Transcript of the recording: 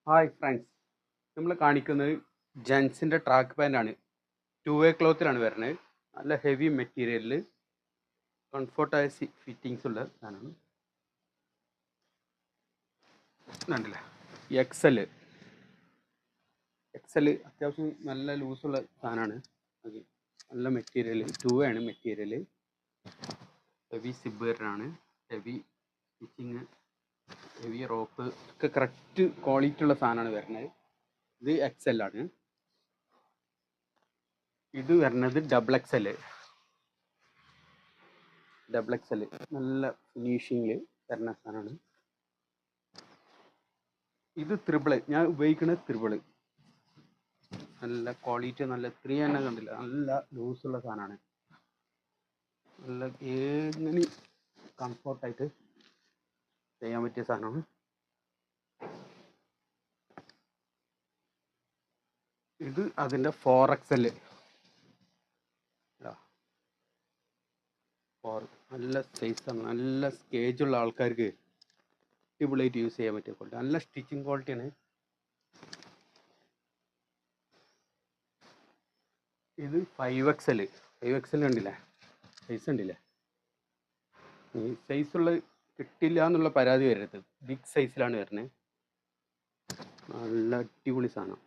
Hi friends, നമ്മൾ കാണിക്കുന്നത് ജെൻസിൻ്റെ track പാൻ്റാണ്. 2 വേ ക്ലോത്തിലാണ് വരുന്നത്. നല്ല ഹെവി മെറ്റീരിയലിൽ കംഫർട്ടായ ഫിറ്റിങ്സ് ഉള്ള സാധനമാണ്. കണ്ടില്ലേ, എക്സൽ അത്യാവശ്യം നല്ല ലൂസുള്ള സാധനമാണ്. അത് നല്ല മെറ്റീരിയൽ, 2 വേ ആണ് മെറ്റീരിയൽ. ഹെവി സിബ്ബറാണ്, ഹെവി സ്റ്റിച്ചിങ്, ഹെവി റോപ്പ് ഒക്കെ കറക്റ്റ് ക്വാളിറ്റി ഉള്ള സാധനമാണ് വരുന്നത്. ഇത് എക്സൽ ആണ്. ഇത് വരുന്നത് ഡബിൾ എക്സൽ നല്ല ഫിനിഷിങ്ങിൽ വരുന്ന സാധനമാണ്. ഇത് ത്രിബിള്, ഞാൻ ഉപയോഗിക്കുന്നത് ത്രിബിള്. നല്ല ക്വാളിറ്റി, നല്ല 3 തന്നെ കണ്ടില്ല, നല്ല ലൂസുള്ള സാധനമാണ്. നല്ല എങ്ങനെ കംഫർട്ടായിട്ട് ചെയ്യാൻ പറ്റിയ സാധനമാണ്. ഇത് അതിൻ്റെ 4XL നല്ല സൈസാണ്. നല്ല സ്കേജുള്ള ആൾക്കാർക്ക് അടിപൊളിയായിട്ട് യൂസ് ചെയ്യാൻ പറ്റിയ ക്വാളിറ്റി, നല്ല സ്റ്റിച്ചിങ് ക്വാളിറ്റിയാണ്. ഇത് 5XL കണ്ടില്ലേ, സൈസ് കണ്ടില്ലേ. ഈ സൈസുള്ള കിട്ടില്ല എന്നുള്ള പരാതി വരരുത്. ബിഗ് സൈസിലാണ് വരുന്നത്. നല്ല അടിപൊളി സാധനം.